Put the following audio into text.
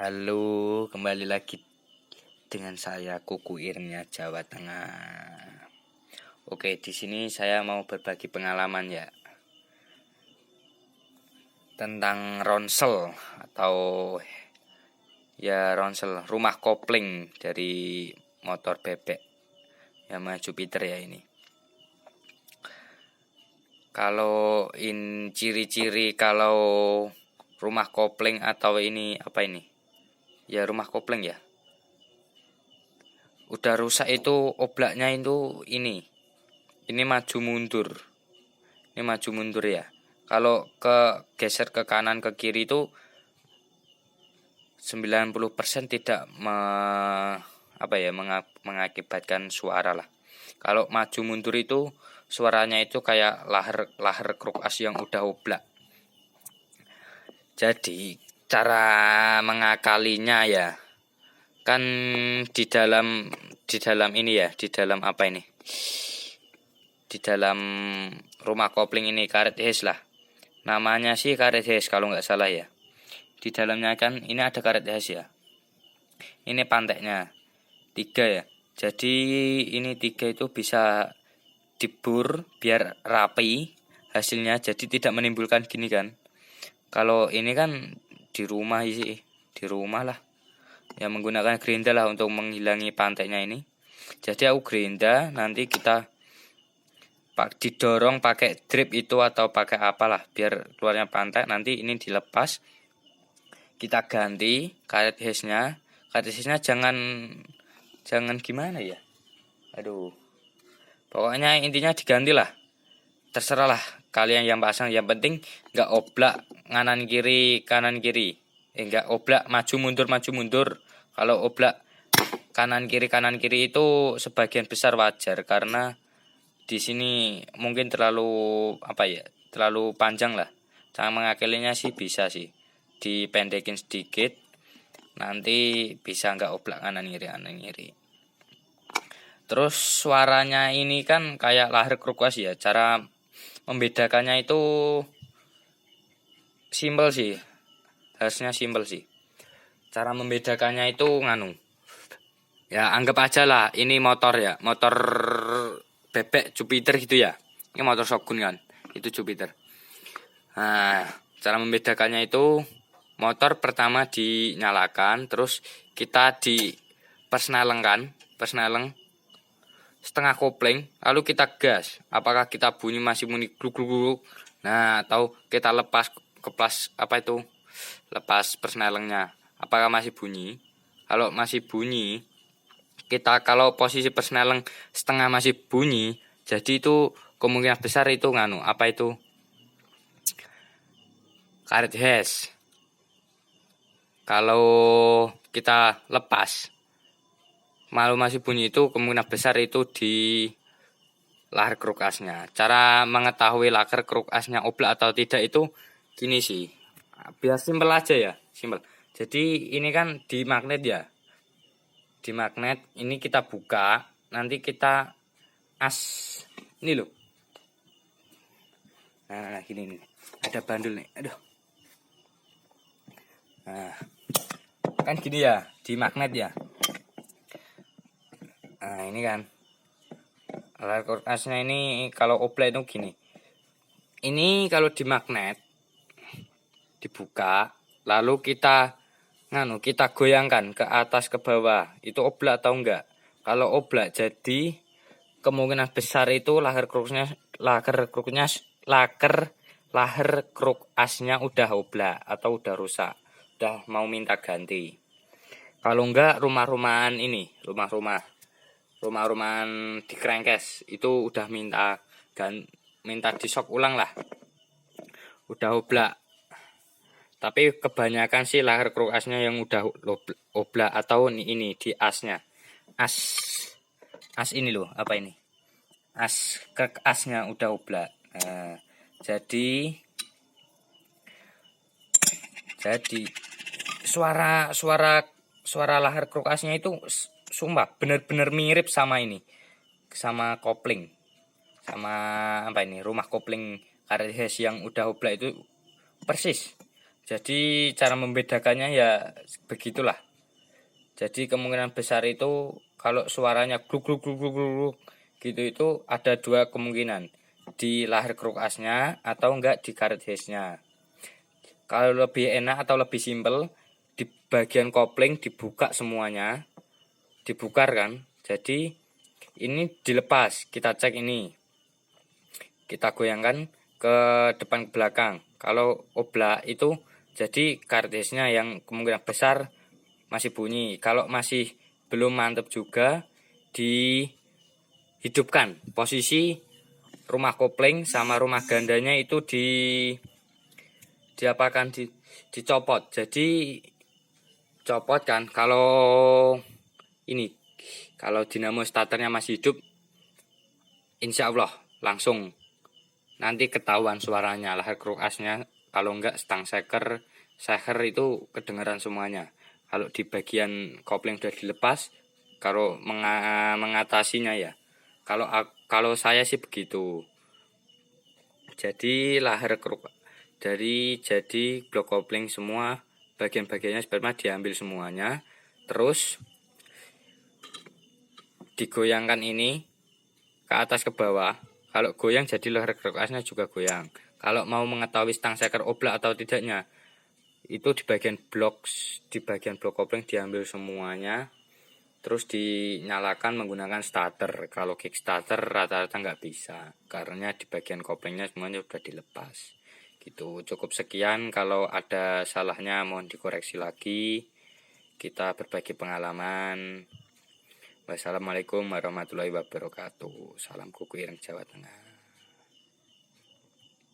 Halo, kembali lagi dengan saya Kuku Irnya Jawa Tengah. Oke, di sini saya mau berbagi pengalaman ya tentang ronsel atau ronsel rumah kopling dari motor bebek Yamaha Jupiter ya ini. Kalau ciri-ciri kalau rumah kopling atau ini apa ini? Ya rumah kopling ya. Udah rusak itu oblaknya itu ini maju mundur. Ini maju mundur ya. Kalau geser ke kanan ke kiri itu 90% tidak mengakibatkan suara lah. Kalau maju mundur itu suaranya itu kayak lahar kruk as yang udah oblak. Jadi cara mengakalinya ya kan di dalam ini ya, di dalam apa ini? Di dalam rumah kopling ini karet hes lah. Namanya sih karet hes kalau nggak salah ya. Di dalamnya kan ini ada karet hes ya. Ini panteknya 3 ya. Jadi ini 3 itu bisa dibur biar rapi hasilnya. Jadi tidak menimbulkan gini kan. Kalau ini kan di rumah lah. Ya menggunakan gerinda lah untuk menghilangi panteknya ini. Jadi aku gerinda, nanti kita didorong pakai drip itu atau pakai apalah biar keluarnya pantek. Nanti ini dilepas, kita ganti karet hesnya. Karet hesnya jangan gimana ya, aduh, pokoknya intinya diganti lah, terserah lah kalian yang pasang. Yang penting nggak oblak kanan kiri nggak oblak maju mundur. Kalau oblak kanan kiri itu sebagian besar wajar, karena di sini mungkin terlalu panjang lah. Cara mengakalinya sih bisa sih dipendekin sedikit, nanti bisa nggak oblak kanan kiri. Terus suaranya ini kan kayak lahar kruk as ya. Cara membedakannya itu simpel sih, harusnya simpel sih. Cara membedakannya itu ya anggap aja lah ini motor ya, motor bebek Jupiter gitu ya. Ini motor Shogun kan, itu Jupiter. Nah, cara membedakannya itu motor pertama dinyalakan, terus kita di persneleng setengah kopling, lalu kita gas. Apakah kita masih bunyi gluk. Nah, atau kita lepas lepas persnelengnya, apakah masih bunyi? Kalau masih bunyi, kalau posisi persneleng setengah masih bunyi, jadi itu kemungkinan besar itu karet hes. Kalau kita lepas masih bunyi, itu kemungkinan besar itu di lahar kruk asnya. Cara mengetahui lahar kruk asnya oblak atau tidak itu gini sih, biar simpel aja ya, simpel. Jadi ini kan di magnet ya. Di magnet ini kita buka, nanti kita as ini loh. Nah, gini nih. Ada bandul nih. Aduh. Nah, kan gini ya, di magnet ya. Nah, ini kan. Lahar kruk asnya ini kalau oblak itu gini. Ini kalau di magnet dibuka, lalu kita goyangkan ke atas ke bawah, itu oblak atau enggak. Kalau oblak, jadi kemungkinan besar itu lahar kruk asnya udah oblak atau udah rusak, udah mau minta ganti. Kalau enggak, rumah-rumahan di Krengkes itu udah minta disok ulang lah, udah oblak. Tapi kebanyakan sih lahar kruk asnya yang udah oblak atau ini di asnya. As ini loh, apa ini? Kruk asnya udah oblak. Nah, jadi suara lahar kruk asnya itu sumpah benar-benar mirip sama kopling. Sama rumah kopling karet hes yang udah oblak itu persis. Jadi cara membedakannya ya begitulah. Jadi kemungkinan besar itu kalau suaranya gluk gluk gluk gluk gluk gitu itu ada dua kemungkinan, di lahar kruk asnya atau enggak di karet hesnya. Kalau lebih enak atau lebih simpel, di bagian kopling dibuka semuanya, dibukar kan. Jadi ini dilepas, kita cek ini, kita goyangkan ke depan ke belakang. Kalau oblak itu jadi kartisnya yang kemungkinan besar masih bunyi. Kalau masih belum mantap juga, dihidupkan posisi rumah kopling sama rumah gandanya itu diapakan, dicopot. Jadi copot kan, kalau ini, kalau dinamo starternya masih hidup, insya Allah langsung nanti ketahuan suaranya lahar kruk asnya. Kalau enggak stang seker itu kedengaran semuanya. Kalau di bagian kopling sudah dilepas, kalau mengatasinya ya. Kalau saya sih begitu. Jadi lahar kruk jadi blok kopling semua bagian-bagiannya sebenarnya diambil semuanya. Terus digoyangkan ini ke atas ke bawah. Kalau goyang jadi lahar kruk asnya juga goyang. Kalau mau mengetahui stang seker oblak atau tidaknya, itu di bagian blok kopling diambil semuanya, terus dinyalakan menggunakan starter. Kalau kickstarter rata-rata nggak bisa karena di bagian koplingnya semuanya sudah dilepas. Gitu. Cukup sekian, kalau ada salahnya mohon dikoreksi lagi. Kita berbagi pengalaman. Wassalamualaikum warahmatullahi wabarakatuh. Salam kuku ireng Jawa Tengah.